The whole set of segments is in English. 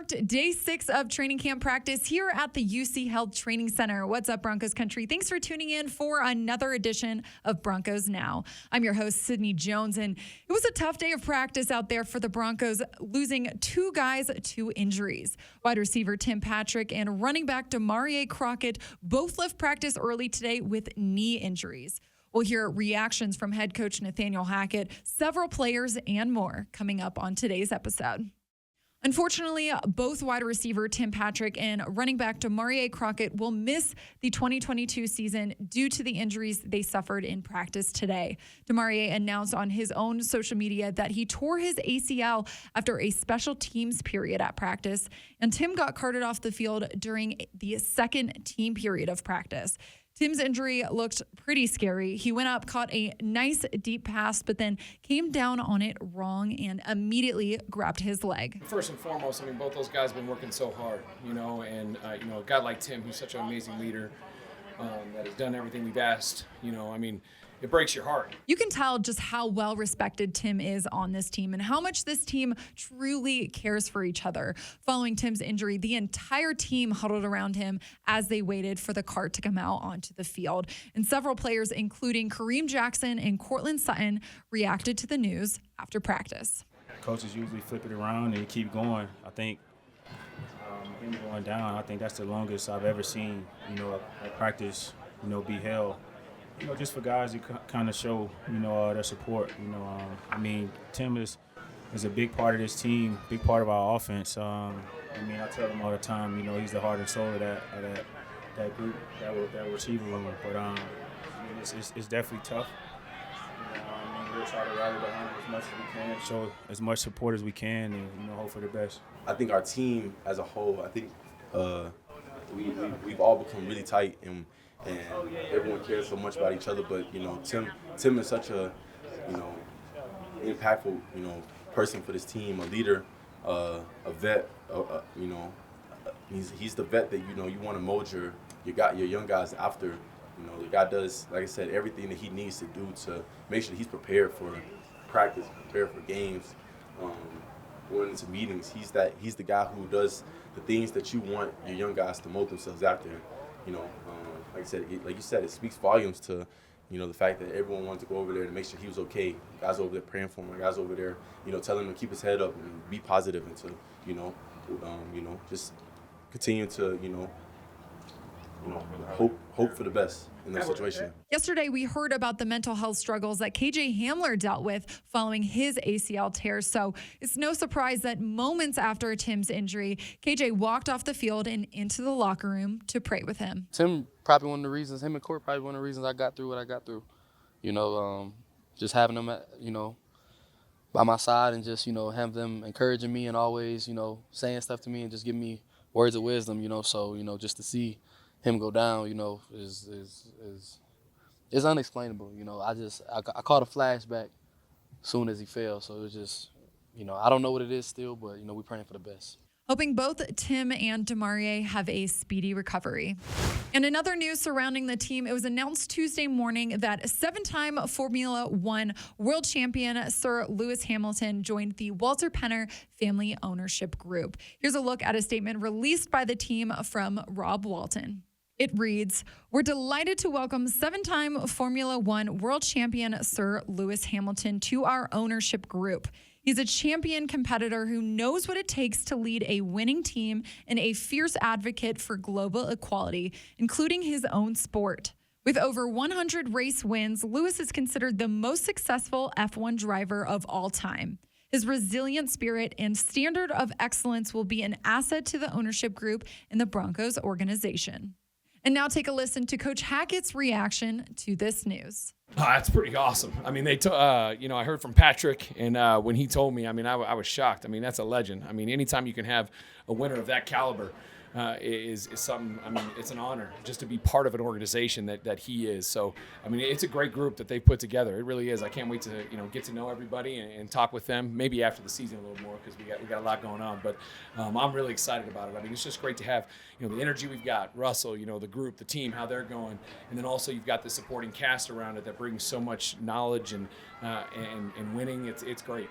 packed day 6 of training camp practice here at the UC Health Training Center. What's up, Broncos country? Thanks for tuning in for another edition of Broncos Now. I'm your host, Sydney Jones, and it was a tough day of practice out there for the Broncos, losing 2 guys to injuries. Wide receiver Tim Patrick and running back Demarie Crockett both left practice early today with knee injuries. We'll hear reactions from head coach Nathaniel Hackett, several players, and more coming up on today's episode. Unfortunately, both wide receiver Tim Patrick and running back Demarie Crockett will miss the 2022 season due to the injuries they suffered in practice today. Demarie announced on his own social media that he tore his ACL after a special teams period at practice, and Tim got carted off the field during the second team period of practice. Tim's injury looked pretty scary. He went up, caught a nice deep pass, but then came down on it wrong and immediately grabbed his leg. First and foremost, both those guys have been working so hard, and a guy like Tim, who's such an amazing leader, that has done everything we've asked, it breaks your heart. You can tell just how well respected Tim is on this team and how much this team truly cares for each other. Following Tim's injury, the entire team huddled around him as they waited for the cart to come out onto the field. And several players, including Kareem Jackson and Courtland Sutton, reacted to the news after practice. Coaches usually flip it around and keep going. I think him going down, I think that's the longest I've ever seen, a practice, be held. Just for guys to kind of show, their support. Tim is a big part of this team, big part of our offense. I tell him all the time, he's the heart and soul of that group, that receiver room. But it's definitely tough. We'll try to rally behind him as much as we can, show as much support as we can, and hope for the best. I think our team as a whole, we've all become really tight and everyone cares so much about each other. But Tim is such a impactful person for this team, a leader, a vet. He's the vet that you want to mold your young guys after. The guy does, like I said, everything that he needs to do to make sure he's prepared for practice, prepared for games, going into meetings. He's the guy who does the things that you want your young guys to mold themselves after. Like I said, like you said, it speaks volumes to, the fact that everyone wanted to go over there to make sure he was okay. Guys over there praying for him. Guys over there, telling him to keep his head up and be positive and to, just continue to, hope for the best in that situation. Yesterday, we heard about the mental health struggles that KJ Hamler dealt with following his ACL tear. So it's no surprise that moments after Tim's injury, KJ walked off the field and into the locker room to pray with him. Tim, probably one of the reasons, him and Court, probably one of the reasons I got through what I got through. Just having them, by my side and just, have them encouraging me and always, saying stuff to me and just giving me words of wisdom, so, just to see him go down, is unexplainable. I caught a flashback soon as he fell, so it was just, I don't know what it is still, but we're praying for the best. Hoping both Tim and Demarie have a speedy recovery. And in other news surrounding the team, it was announced Tuesday morning that 7-time Formula One world champion Sir Lewis Hamilton joined the Walter Penner Family Ownership Group. Here's a look at a statement released by the team from Rob Walton. It reads, "We're delighted to welcome 7-time Formula One world champion Sir Lewis Hamilton to our ownership group. He's a champion competitor who knows what it takes to lead a winning team and a fierce advocate for global equality, including his own sport. With over 100 race wins, Lewis is considered the most successful F1 driver of all time. His resilient spirit and standard of excellence will be an asset to the ownership group and the Broncos organization." And now take a listen to Coach Hackett's reaction to this news. That's pretty awesome. I heard from Patrick, and when he told me, I was shocked. That's a legend. Anytime you can have a winner of that caliber is something. I mean, it's an honor just to be part of an organization that he is. So, I mean, it's a great group that they've put together. It really is. I can't wait to get to know everybody and talk with them. Maybe after the season a little more because we got a lot going on. But I'm really excited about it. I mean, it's just great to have the energy we've got, Russell, the group, the team, how they're going, and then also you've got the supporting cast around it that brings so much knowledge and winning. It's great.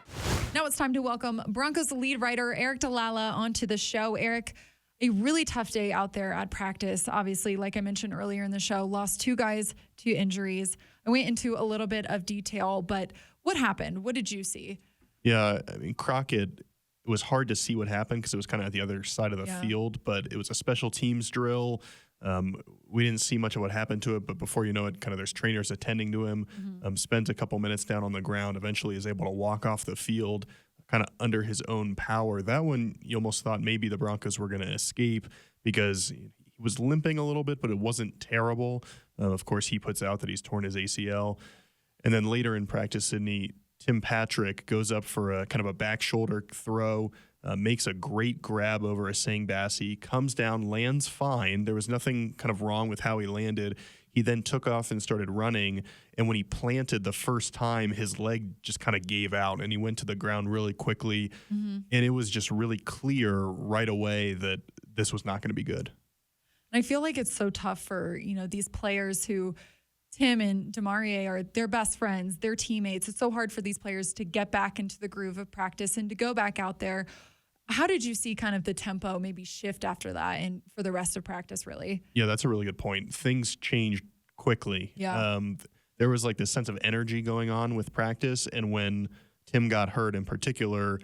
Now it's time to welcome Broncos lead writer Eric Dalala onto the show. Eric, a really tough day out there at practice. Obviously, like I mentioned earlier in the show, lost 2 guys to injuries. I went into a little bit of detail, but what happened? What did you see? Yeah, I mean, Crockett, it was hard to see what happened because it was kind of at the other side of the field, but it was a special teams drill. We didn't see much of what happened to it, but before you know it, kind of there's trainers attending to him, spent a couple minutes down on the ground, eventually is able to walk off the field kind of under his own power. That one, you almost thought maybe the Broncos were going to escape because he was limping a little bit, but it wasn't terrible. Of course, he puts out that he's torn his ACL. And then later in practice, Sydney, Tim Patrick goes up for a kind of a back shoulder throw, makes a great grab over a Sangbassi, comes down, lands fine. There was nothing kind of wrong with how he landed. He then took off and started running, and when he planted the first time, his leg just kind of gave out, and he went to the ground really quickly, and it was just really clear right away that this was not going to be good. And I feel like it's so tough for, these players who Tim and Demarie are their best friends, their teammates. It's so hard for these players to get back into the groove of practice and to go back out there. How did you see kind of the tempo maybe shift after that and for the rest of practice, really? Yeah, that's a really good point. Things changed quickly. Yeah. There was like this sense of energy going on with practice, and when Tim got hurt in particular,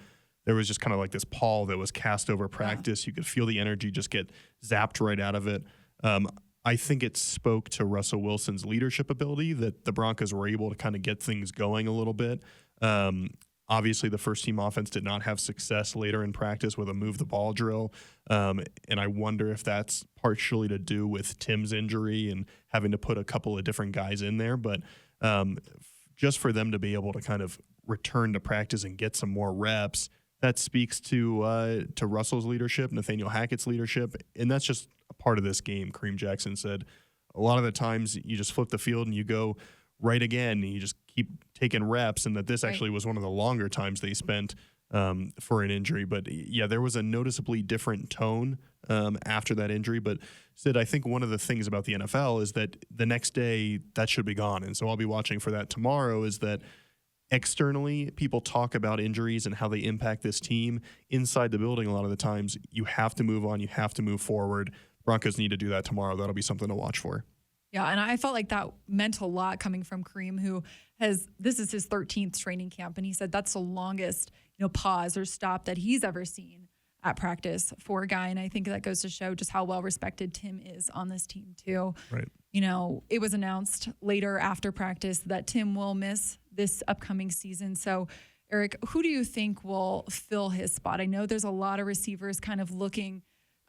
there was just kind of like this pall that was cast over practice. You could feel the energy just get zapped right out of it. I think it spoke to Russell Wilson's leadership ability that the Broncos were able to kind of get things going a little bit. Obviously, the first-team offense did not have success later in practice with a move-the-ball drill, and I wonder if that's partially to do with Tim's injury and having to put a couple of different guys in there. But just for them to be able to kind of return to practice and get some more reps, that speaks to Russell's leadership, Nathaniel Hackett's leadership, and that's just a part of this game. Kareem Jackson said a lot of the times you just flip the field and you go right again, and you just keep taking reps, and that this actually was one of the longer times they spent for an injury. But yeah, there was a noticeably different tone after that injury. But Sid, I think one of the things about the NFL is that the next day that should be gone. And so I'll be watching for that tomorrow, is that externally people talk about injuries and how they impact this team. Inside the building, a lot of the times you have to move on, you have to move forward. Broncos need to do that tomorrow. That'll be something to watch for. Yeah, and I felt like that meant a lot coming from Kareem, who this is his 13th training camp, and he said that's the longest, pause or stop that he's ever seen at practice for a guy. And I think that goes to show just how well respected Tim is on this team too. Right. It was announced later after practice that Tim will miss this upcoming season. So, Eric, who do you think will fill his spot? I know there's a lot of receivers kind of looking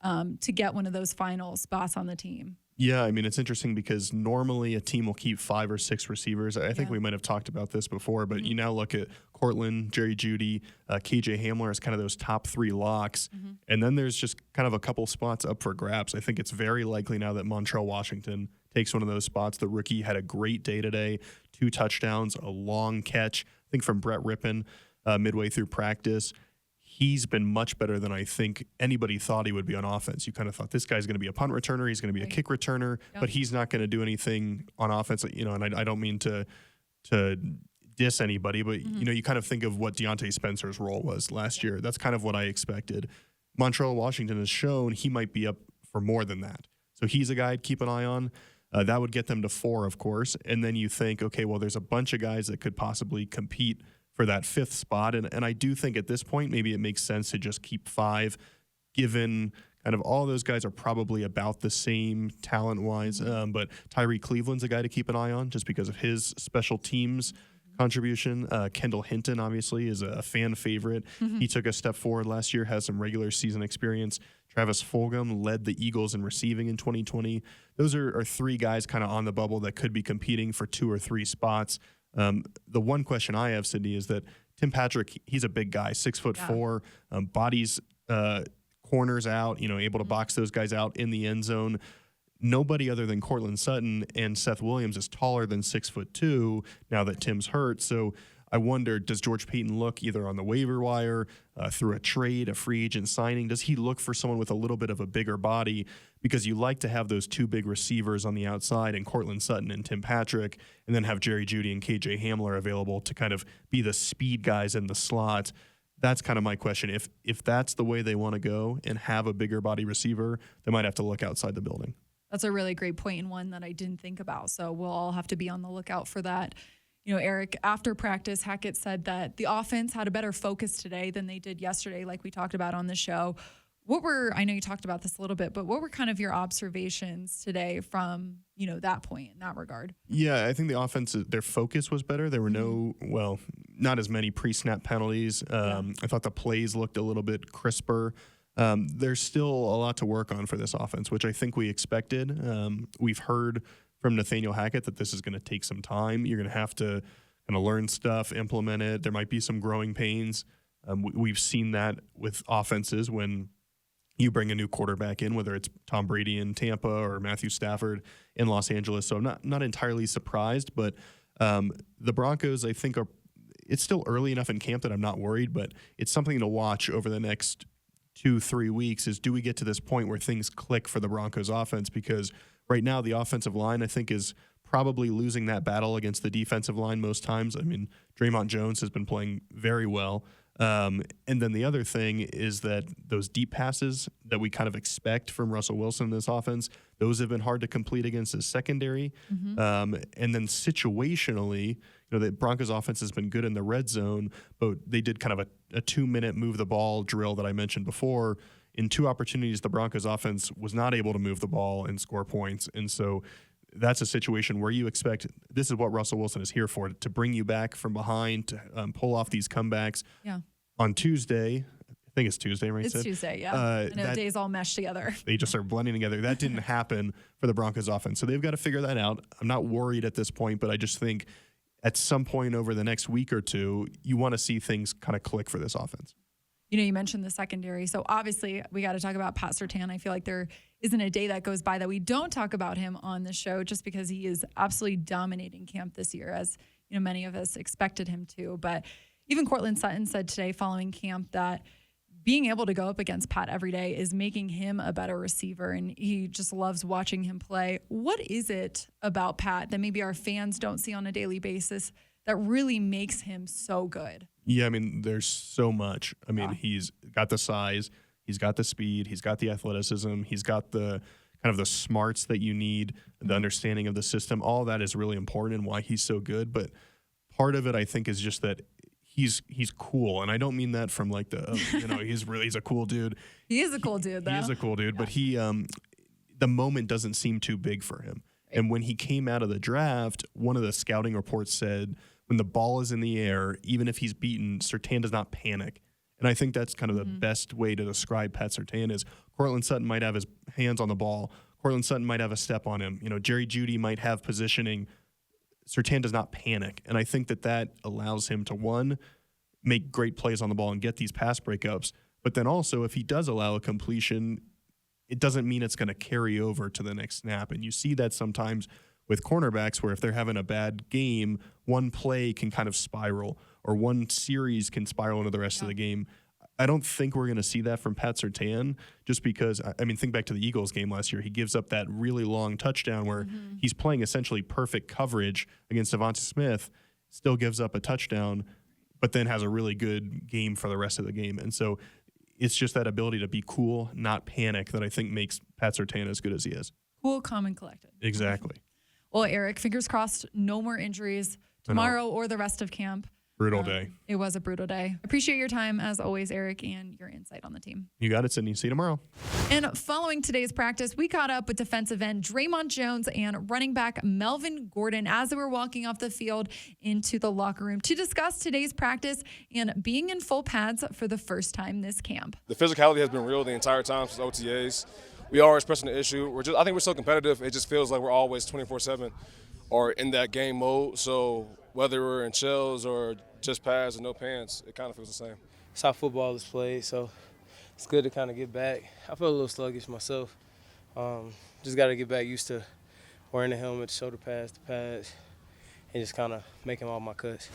to get one of those final spots on the team. Yeah, I mean, it's interesting because normally a team will keep 5 or 6 receivers. I think we might have talked about this before, but you now look at Cortland, Jerry Jeudy, KJ Hamler as kind of those top 3 locks. And then there's just kind of a couple spots up for grabs. I think it's very likely now that Montrell Washington takes one of those spots. The rookie had a great day today, 2 touchdowns, a long catch, I think from Brett Rippon midway through practice. He's been much better than I think anybody thought he would be on offense. You kind of thought this guy's going to be a punt returner, he's going to be a kick returner, but he's not going to do anything on offense. And I don't mean to diss anybody, but you kind of think of what Deontay Spencer's role was last year. That's kind of what I expected. Montrell Washington has shown he might be up for more than that. So he's a guy I'd keep an eye on. That would get them to 4, of course. And then you think, okay, well, there's a bunch of guys that could possibly compete for that 5th spot. And I do think at this point, maybe it makes sense to just keep 5, given kind of all those guys are probably about the same talent-wise. But Tyree Cleveland's a guy to keep an eye on just because of his special teams contribution. Kendall Hinton, obviously, is a fan favorite. He took a step forward last year, has some regular season experience. Travis Fulgham led the Eagles in receiving in 2020. Those are 3 guys kind of on the bubble that could be competing for 2 or 3 spots. The one question I have, Sydney, is that Tim Patrick, he's a big guy, 6'4", bodies corners out, able to box those guys out in the end zone. Nobody other than Cortland Sutton and Seth Williams is taller than 6'2" now that Tim's hurt. So I wonder, does George Payton look either on the waiver wire, through a trade, a free agent signing? Does he look for someone with a little bit of a bigger body? Because you like to have those two big receivers on the outside and Cortland Sutton and Tim Patrick, and then have Jerry Jeudy and KJ Hamler available to kind of be the speed guys in the slot. That's kind of my question. If that's the way they want to go and have a bigger body receiver, they might have to look outside the building. That's a really great point and one that I didn't think about. So we'll all have to be on the lookout for that. Eric, after practice, Hackett said that the offense had a better focus today than they did yesterday, like we talked about on the show. I know you talked about this a little bit, but what were kind of your observations today from, that point in that regard? Yeah, I think the offense, their focus was better. There were not as many pre-snap penalties. I thought the plays looked a little bit crisper. There's still a lot to work on for this offense, which I think we expected. We've heard from Nathaniel Hackett that this is going to take some time. You're going to have to kind of learn stuff, implement it. There might be some growing pains. We've seen that with offenses when you bring a new quarterback in, whether it's Tom Brady in Tampa or Matthew Stafford in Los Angeles. So I'm not entirely surprised, but the Broncos, I think, it's still early enough in camp that I'm not worried, but it's something to watch over the next 2-3 weeks is, do we get to this point where things click for the Broncos offense? Because right now the offensive line, I think, is probably losing that battle against the defensive line most times. I mean, Draymond Jones has been playing very well. And then the other thing is that those deep passes that we kind of expect from Russell Wilson in this offense, those have been hard to complete against his secondary. And then situationally, the Broncos offense has been good in the red zone, but they did kind of a 2-minute move the ball drill that I mentioned before. In 2 opportunities, the Broncos offense was not able to move the ball and score points. And so that's a situation where you expect, this is what Russell Wilson is here for, to bring you back from behind, to pull off these comebacks. Yeah. On Tuesday, I think it's Tuesday, right? It's Tuesday, yeah. I know days all meshed together. They just are blending together. That didn't happen for the Broncos offense. So they've got to figure that out. I'm not worried at this point, but I just think at some point over the next week or two, you want to see things kind of click for this offense. You mentioned the secondary. So obviously we got to talk about Pat Surtain. I feel like there isn't a day that goes by that we don't talk about him on the show, just because he is absolutely dominating camp this year, as many of us expected him to. But even Cortland Sutton said today following camp that being able to go up against Pat every day is making him a better receiver, and he just loves watching him play. What is it about Pat that maybe our fans don't see on a daily basis that really makes him so good? Yeah, I mean, there's so much. I mean, he's got the size, he's got the speed, he's got the athleticism, he's got the kind of the smarts that you need, the understanding of the system. All that is really important and why he's so good. But part of it, I think, is just that he's cool. And I don't mean that from like he's a cool dude. He is a cool dude, though. He is a cool dude, but the moment doesn't seem too big for him. Right. And when he came out of the draft, one of the scouting reports said, when the ball is in the air, even if he's beaten, Surtain does not panic. And I think that's kind of the best way to describe Pat Surtain is Cortland Sutton might have his hands on the ball. Cortland Sutton might have a step on him. Jerry Jeudy might have positioning. Surtain does not panic. And I think that allows him to, one, make great plays on the ball and get these pass breakups. But then also, if he does allow a completion, it doesn't mean it's going to carry over to the next snap. And you see that sometimes with cornerbacks where if they're having a bad game, one play can kind of spiral or one series can spiral into the rest of the game. I don't think we're going to see that from Pat Surtain just because, think back to the Eagles game last year. He gives up that really long touchdown where he's playing essentially perfect coverage against Devonta Smith, still gives up a touchdown, but then has a really good game for the rest of the game. And so it's just that ability to be cool, not panic, that I think makes Pat Surtain as good as he is. Cool, calm, and collected. Exactly. Well, Eric, fingers crossed, no more injuries tomorrow or the rest of camp. Brutal day. It was a brutal day. Appreciate your time, as always, Eric, and your insight on the team. You got it, Sydney. See you tomorrow. And following today's practice, we caught up with defensive end Draymond Jones and running back Melvin Gordon as they were walking off the field into the locker room to discuss today's practice and being in full pads for the first time this camp. The physicality has been real the entire time since OTAs. We are expressing the issue. I think we're so competitive, it just feels like we're always 24/7 or in that game mode. So whether we're in shells or just pads and no pants, it kind of feels the same. It's how football is played, so it's good to kind of get back. I felt a little sluggish myself. Just got to get back used to wearing the helmet, shoulder pads, the pads, and just kind of making all my cuts.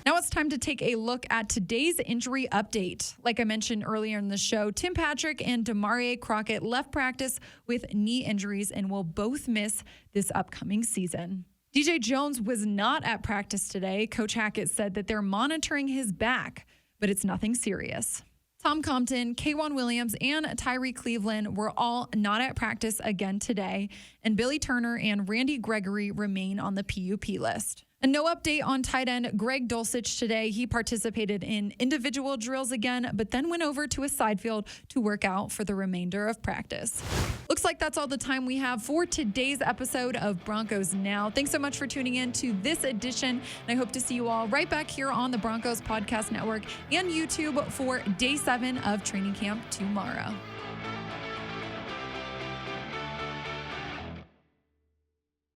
Now it's time to take a look at today's injury update. Like I mentioned earlier in the show, Tim Patrick and Demarie Crockett left practice with knee injuries and will both miss this upcoming season. DJ Jones was not at practice today. Coach Hackett said that they're monitoring his back, but it's nothing serious. Tom Compton, K'Wan Williams, and Tyree Cleveland were all not at practice again today, and Billy Turner and Randy Gregory remain on the PUP list. And no update on tight end Greg Dulcich today. He participated in individual drills again, but then went over to a side field to work out for the remainder of practice. Looks like that's all the time we have for today's episode of Broncos Now. Thanks so much for tuning in to this edition, and I hope to see you all right back here on the Broncos Podcast Network and YouTube for Day 7 of training camp tomorrow.